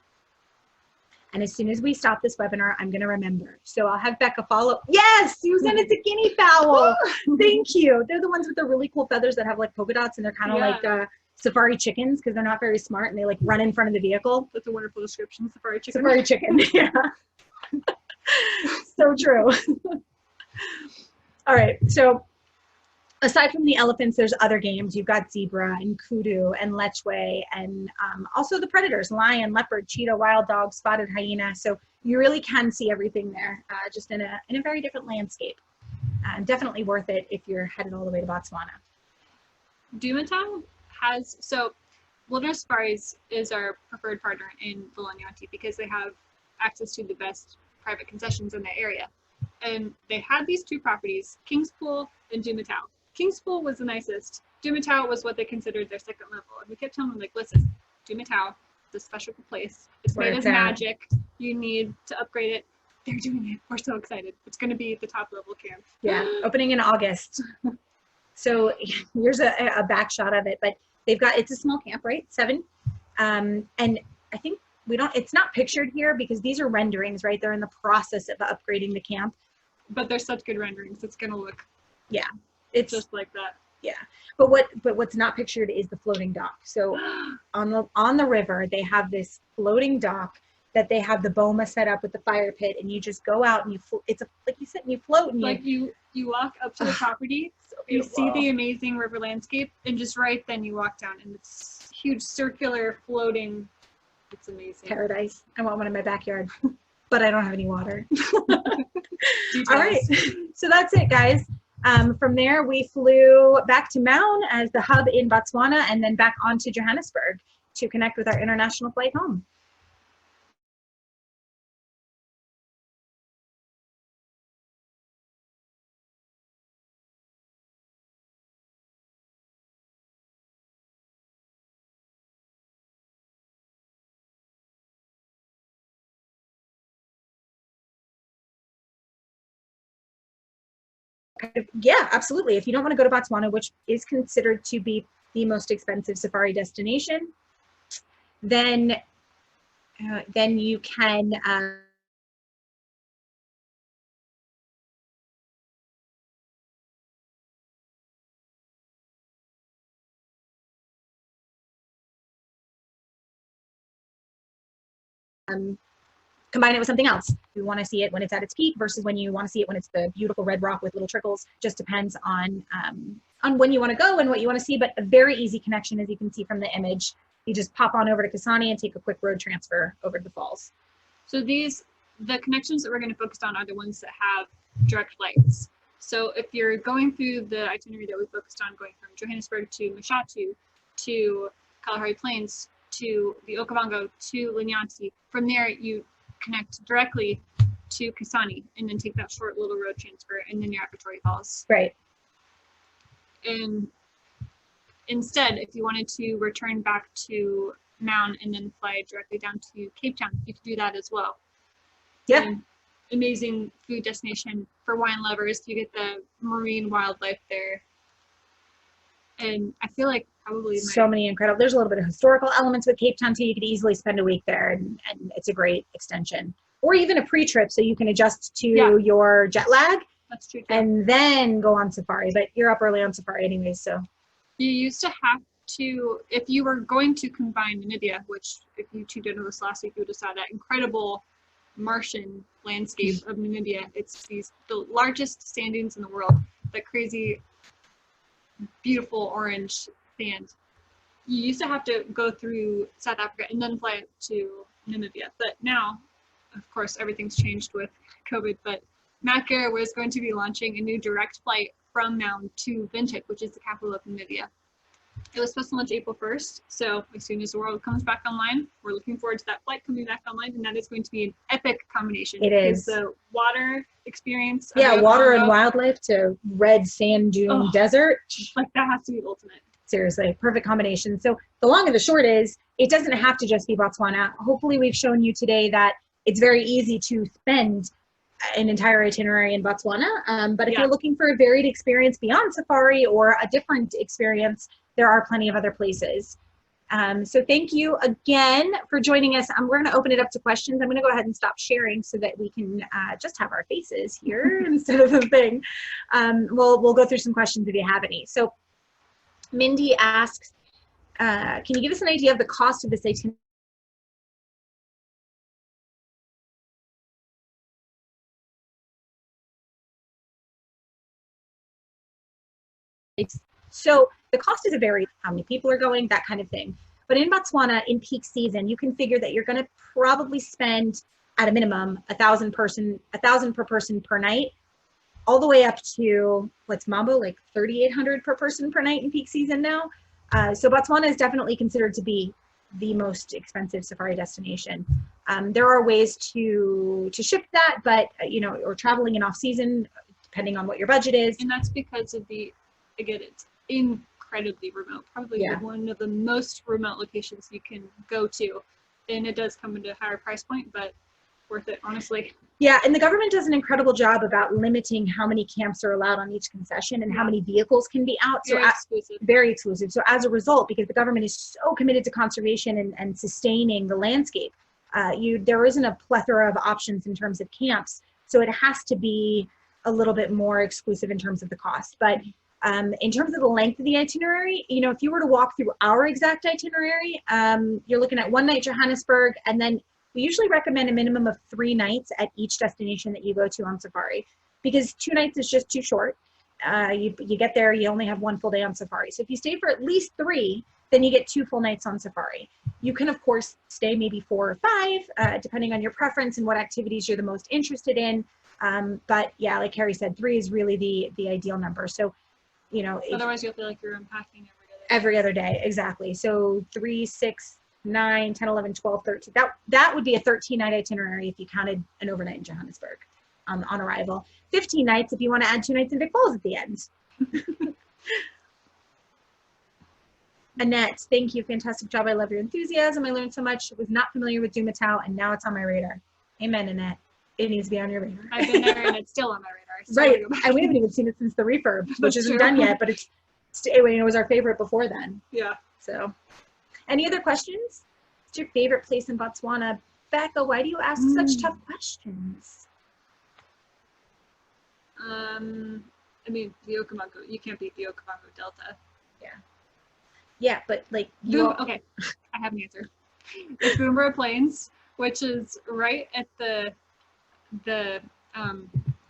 And as soon as we stop this webinar, I'm going to remember. So I'll have Becca follow. Yes, Susan, it's a guinea fowl. Thank you. They're the ones with the really cool feathers that have like polka dots, and they're kind of like safari chickens because they're not very smart and they like run in front of the vehicle. That's a wonderful description. Safari chicken. Safari chicken. Yeah. So true. All right. So aside from the elephants, there's other games. You've got zebra and kudu and lechwe and also the predators, lion, leopard, cheetah, wild dog, spotted hyena. So you really can see everything there, just in a very different landscape. Definitely worth it if you're headed all the way to Botswana. Dumatown has, so Wilderness Safaris is our preferred partner in Vilanyanti because they have access to the best private concessions in the area. And they had these two properties, King's Pool and Dumatown. King's Pool was the nicest. Dumatown was what they considered their second level. And we kept telling them, like, listen, Dumatown is a special place. It's made as magic. You need to upgrade it. They're doing it. We're so excited. It's going to be the top level camp. Yeah, opening in August. So here's a back shot of it, but they've got, it's a small camp, right? 7. And I think it's not pictured here because these are renderings, right? They're in the process of upgrading the camp. But they're such good renderings. It's going to look, yeah, it's just like that. Yeah. But what's not pictured is the floating dock. So on the river, they have this floating dock that they have the boma set up with the fire pit, and you just go out and it's like you said, and you float and like you walk up to the property, you see the amazing river landscape, and just right then you walk down and it's huge circular floating. It's amazing. Paradise. I want one in my backyard, but I don't have any water. All right. So that's it, guys. From there, we flew back to Michann as the hub in Botswana, and then back on to Johannesburg to connect with our international flight home. Yeah, absolutely. If you don't want to go to Botswana, which is considered to be the most expensive safari destination, then you can combine it with something else. You want to see it when it's at its peak versus when you want to see it when it's the beautiful red rock with little trickles. Just depends on when you want to go and what you want to see, but a very easy connection, as you can see from the image. You just pop on over to Kasane and take a quick road transfer over to the falls. So the connections that we're going to focus on are the ones that have direct flights. So if you're going through the itinerary that we focused on, going from Johannesburg to Mashatu to Kalahari Plains to the Okavango to Linyanti, from there you connect directly to Kasane and then take that short little road transfer, and then you're at Victoria Falls. Right. And instead, if you wanted to return back to Michann and then fly directly down to Cape Town, you could do that as well. Yeah. And amazing food destination for wine lovers. You get the marine wildlife there. And I feel like probably so many incredible, there's a little bit of historical elements with Cape Town too. You could easily spend a week there, and it's a great extension. Or even a pre-trip so you can adjust to your jet lag. That's true too. And then go on safari, but you're up early on safari anyways, so. You used to have to, if you were going to combine Namibia, which if you tuned into this last week, you would have saw that incredible Martian landscape of Namibia. It's the largest sand dunes in the world, that crazy, beautiful orange sand. You used to have to go through South Africa and then fly to Namibia. But now, of course, everything's changed with COVID, but Mac Air was going to be launching a new direct flight from Michann to Windhoek, which is the capital of Namibia. It was supposed to launch April 1st, so as soon as the world comes back online, we're looking forward to that flight coming back online, and that is going to be an epic combination. It is. The water experience. Yeah, water and wildlife to red sand dune desert. Like, that has to be the ultimate. Seriously, perfect combination. So the long and the short is, it doesn't have to just be Botswana. Hopefully we've shown you today that it's very easy to spend an entire itinerary in Botswana. But if you're looking for a varied experience beyond safari or a different experience, there are plenty of other places. So thank you again for joining us. We're going to open it up to questions. I'm going to go ahead and stop sharing so that we can just have our faces here instead of the thing. We'll go through some questions if you have any. So Mindy asks, Can you give us an idea of the cost of this itinerary? So the cost is a vary, how many people are going, that kind of thing. But in Botswana, in peak season, you can figure that you're going to probably spend at a minimum 1,000 per person per night, all the way up to, what's Mambo, like 3,800 per person per night in peak season now. So Botswana is definitely considered to be the most expensive safari destination. There are ways to ship that, but or traveling in off season, depending on what your budget is. And that's because of again, it's incredibly remote, probably one of the most remote locations you can go to. And it does come into a higher price point, but worth it, honestly. Yeah, and the government does an incredible job about limiting how many camps are allowed on each concession and how many vehicles can be out. Very exclusive. Very exclusive. So as a result, because the government is so committed to conservation and sustaining the landscape, there isn't a plethora of options in terms of camps. So it has to be a little bit more exclusive in terms of the cost. But in terms of the length of the itinerary, if you were to walk through our exact itinerary, you're looking at 1 night Johannesburg, and then we usually recommend a minimum of 3 nights at each destination that you go to on safari, because 2 nights is just too short. You get there, you only have 1 full day on safari. So if you stay for at least 3, then you get 2 full nights on safari. You can, of course, stay maybe 4 or 5, depending on your preference and what activities you're the most interested in. But yeah, like Carrie said, 3 is really the ideal number. So, otherwise you'll feel like you're unpacking every other day. Exactly. So 3, 6, 9, 10, 11, 12, 13. That would be a 13-night itinerary if you counted an overnight in Johannesburg on arrival. 15 nights if you want to add 2 nights in Vic Falls at the end. Annette, thank you. Fantastic job. I love your enthusiasm. I learned so much. I was not familiar with Dumatau, and now it's on my radar. Amen, Annette. It needs to be on your radar. I've been there, and it's still on my radar. Right. And we haven't even seen it since the refurb, which isn't done yet, but it was our favorite before then. Yeah. So, any other questions? What's your favorite place in Botswana? Becca, why do you ask such tough questions? I mean, the Okavango. You can't beat the Okavango Delta. Yeah. Yeah, but like okay, I have an answer. It's Boombara Plains, which is right at the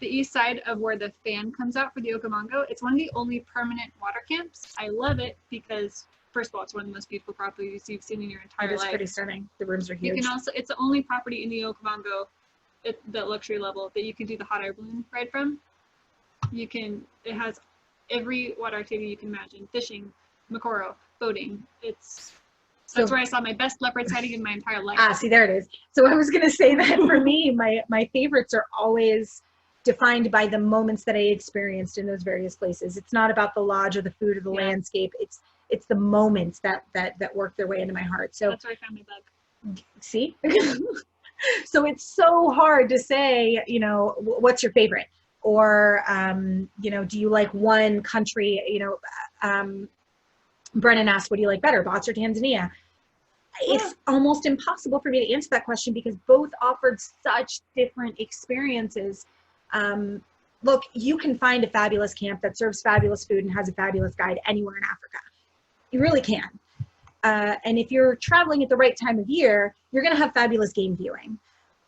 east side of where the fan comes out for the Okavango. It's one of the only permanent water camps. I love it because, first of all, it's one of the most beautiful properties you've seen in your entire life. It's pretty stunning. The rooms are huge. You can also, it's the only property in the Okavango at the luxury level that you can do the hot air balloon ride from. It has every water activity you can imagine: fishing, mokoro, boating. That's where I saw my best leopard sighting in my entire life. See, there it is. So I was going to say that for me, my favorites are always defined by the moments that I experienced in those various places. It's not about the lodge or the food or the landscape. It's the moments that work their way into my heart. So that's where I found my bug. See? So it's so hard to say, what's your favorite? Or, do you like one country? Brennan asked, what do you like better, Bots or Tanzania? It's almost impossible for me to answer that question because both offered such different experiences. Look, you can find a fabulous camp that serves fabulous food and has a fabulous guide anywhere in Africa. You really can. And if you're traveling at the right time of year, you're going to have fabulous game viewing.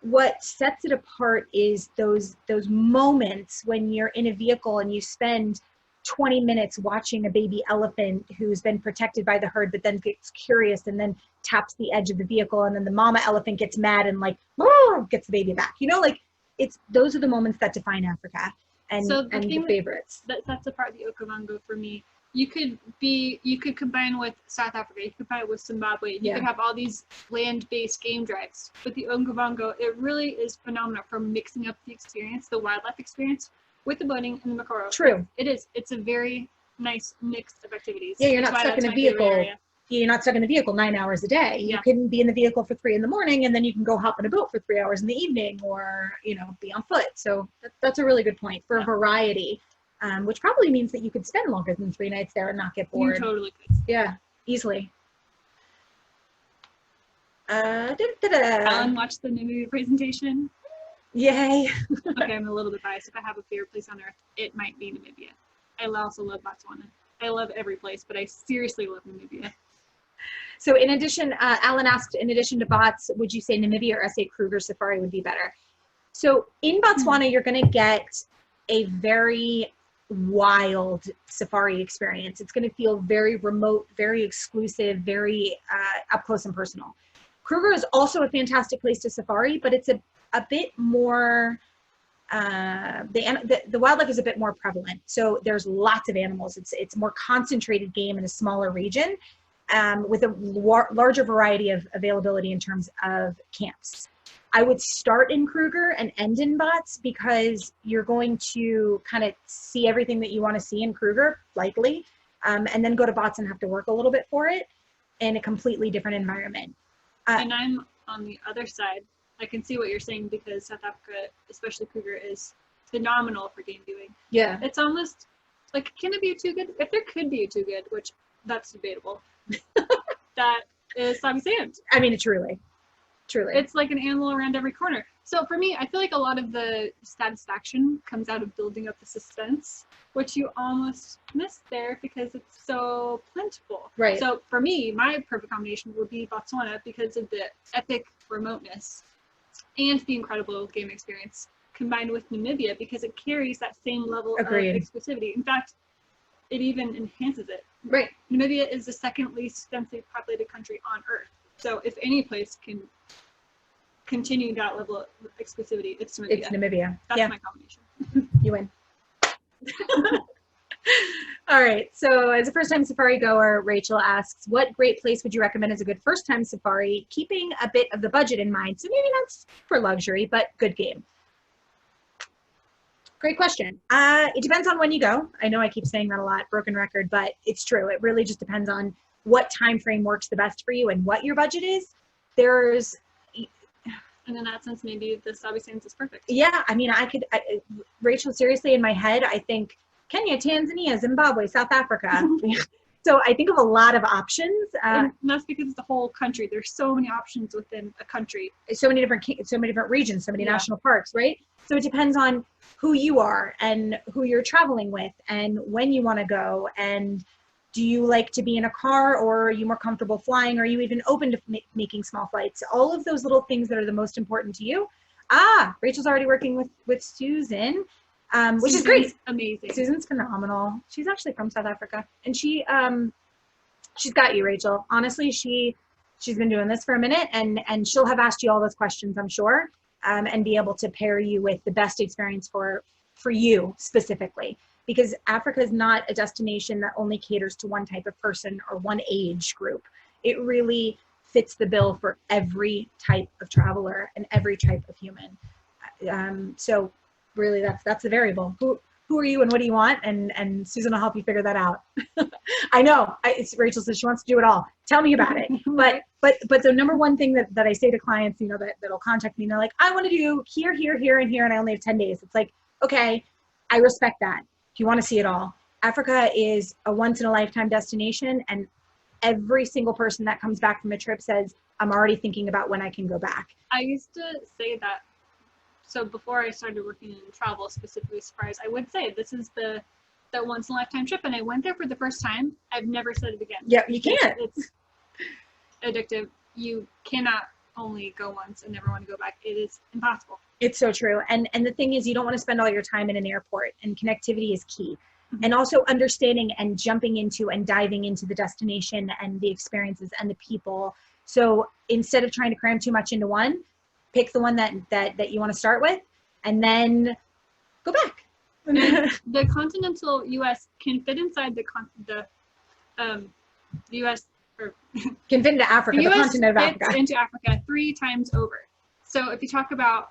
What sets it apart is those moments when you're in a vehicle and you spend 20 minutes watching a baby elephant who's been protected by the herd, but then gets curious and then taps the edge of the vehicle, and then the mama elephant gets mad and gets the baby back. Those are the moments that define Africa and the favorites. That sets apart the Okavango for me. You could combine with South Africa, you could combine with Zimbabwe, you could have all these land-based game drives. But the Okavango, it really is phenomenal for mixing up the experience, the wildlife experience, with the boating and the mokoro. True. It is. It's a very nice mix of activities. Yeah, you're not stuck in a vehicle. You're not stuck in the vehicle 9 hours a day. You can be in the vehicle for 3 in the morning, and then you can go hop in a boat for 3 hours in the evening, or be on foot. So that's a really good point for variety, which probably means that you could spend longer than 3 nights there and not get bored. You totally could. Yeah, easily. Alan watched the Namibia presentation. Yay. Okay, I'm a little bit biased. If I have a favorite place on earth, it might be Namibia. I also love Botswana. I love every place, but I seriously love Namibia. So in addition, Alan asked, in addition to bots, would you say Namibia or SA Kruger safari would be better? So in Botswana, you're going to get a very wild safari experience. It's going to feel very remote, very exclusive, very up close and personal. Kruger is also a fantastic place to safari, but it's a bit more, the wildlife is a bit more prevalent. So there's lots of animals. It's more concentrated game in a smaller region, with a larger variety of availability in terms of camps. I would start in Kruger and end in Bots because you're going to kind of see everything that you want to see in Kruger, likely, and then go to Bots and have to work a little bit for it in a completely different environment. And I'm on the other side. I can see what you're saying because South Africa, especially Kruger, is phenomenal for game viewing. Yeah. It's almost like, can it be too good? If there could be a too good, which that's debatable, that is Sabi Sand. I mean, truly. It's like an animal around every corner. So for me, I feel like a lot of the satisfaction comes out of building up the suspense, which you almost miss there because it's so plentiful. Right. So for me, my perfect combination would be Botswana because of the epic remoteness and the incredible game experience, combined with Namibia because it carries that same level Agreed. of exclusivity. In fact, it even enhances it. Right. Namibia is the second least densely populated country on Earth. So if any place can continue that level of exclusivity, it's Namibia. It's Namibia. That's Yeah. my combination. You win. All right. So as a first-time safari goer, Rachel asks, what great place would you recommend as a good first-time safari, keeping a bit of the budget in mind? So maybe not for luxury, but good game. Great question. It depends on when you go. I know I keep saying that a lot, broken record, but it's true. It really just depends on what time frame works the best for you and what your budget is. And in that sense, maybe the Sabi Sands is perfect. Yeah, I mean, Rachel, seriously, in my head, I think Kenya, Tanzania, Zimbabwe, South Africa. So I think of a lot of options. And that's because it's the whole country. There's so many options within a country. So many different regions, so many national parks, right? So it depends on who you are and who you're traveling with and when you want to go. And do you like to be in a car, or are you more comfortable flying? Or are you even open to making small flights? All of those little things that are the most important to you. Rachel's already working with Susan, which is great. Amazing. Susan's phenomenal. She's actually from South Africa, and she's got you, Rachel. Honestly, she's been doing this for a minute, and she'll have asked you all those questions, I'm sure, and be able to pair you with the best experience for you specifically. Because Africa is not a destination that only caters to one type of person or one age group. It really fits the bill for every type of traveler and every type of human. So really that's the variable. Who are you and what do you want? And Susan will help you figure that out. I know, Rachel says she wants to do it all. Tell me about it. But the number one thing that I say to clients, that'll contact me, and they're like, I want to do here, here, here, and here, and I only have 10 days. It's like, okay, I respect that. If you want to see it all. Africa is a once-in-a-lifetime destination, and every single person that comes back from a trip says, I'm already thinking about when I can go back. I used to say that. So before I started working in travel, specifically safaris, I would say this is the once-in-a-lifetime trip, and I went there for the first time. I've never said it again. Yeah, you can't. It's addictive. You cannot only go once and never want to go back. It is impossible. It's so true. And the thing is, you don't want to spend all your time in an airport, and connectivity is key. Mm-hmm. And also understanding and jumping into and diving into the destination and the experiences and the people. So instead of trying to cram too much into one, pick the one that you want to start with, and then go back. The continental U.S. can fit inside the U.S. or can fit into Africa, the continent of Africa. Fits into Africa 3 times over. So if you talk about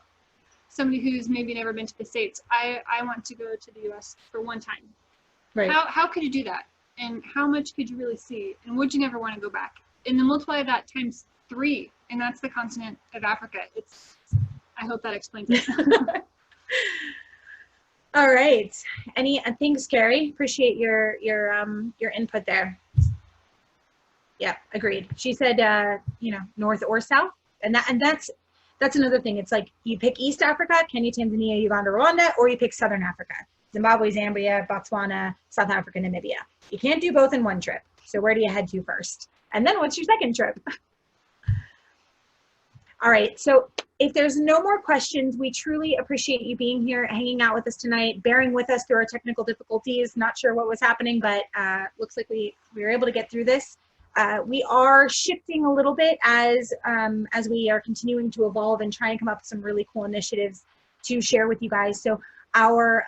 somebody who's maybe never been to the States, I want to go to the U.S. for one time. Right. How could you do that? And how much could you really see? And would you never want to go back? And then multiply that times 3, and that's the continent of Africa. I hope that explains it. All right. Thanks, Carrie. Appreciate your input there. Yeah, agreed. She said, north or south, and that's another thing. It's like you pick East Africa, Kenya, Tanzania, Uganda, Rwanda, or you pick Southern Africa, Zimbabwe, Zambia, Botswana, South Africa, Namibia. You can't do both in one trip. So where do you head to first? And then what's your second trip? All right, so if there's no more questions, we truly appreciate you being here, hanging out with us tonight, bearing with us through our technical difficulties. Not sure what was happening, but looks like we were able to get through this. We are shifting a little bit as we are continuing to evolve and try and come up with some really cool initiatives to share with you guys. So our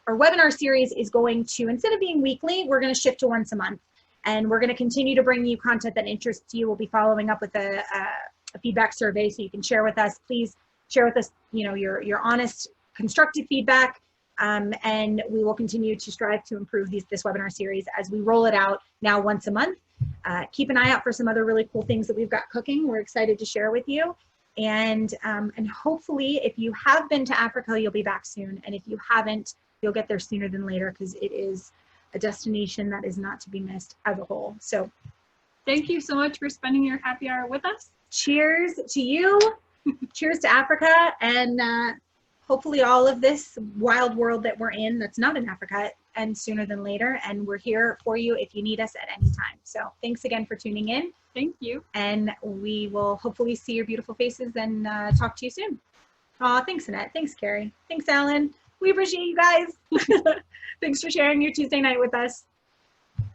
webinar series is going to, instead of being weekly, we're going to shift to once a month. And we're going to continue to bring you content that interests you. We'll be following up with a feedback survey so you can share with us. Please share with us, you know, your honest, constructive feedback. And we will continue to strive to improve this webinar series as we roll it out now once a month. Keep an eye out for some other really cool things that we've got cooking. We're excited to share with you. And hopefully, if you have been to Africa, you'll be back soon. And if you haven't, you'll get there sooner than later, because it is a destination that is not to be missed as a whole. So Thank you so much for spending your happy hour with us. cheers to you. Cheers to Africa. And hopefully all of this wild world that we're in that's not in Africa ends sooner than later. And we're here for you if you need us at any time. So thanks again for tuning in. Thank you. And we will hopefully see your beautiful faces and talk to you soon. Aw, thanks, Annette. Thanks, Carrie. Thanks, Alan. We appreciate you guys. Thanks for sharing your Tuesday night with us.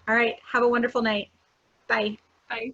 All right. Have a wonderful night. Bye. Bye.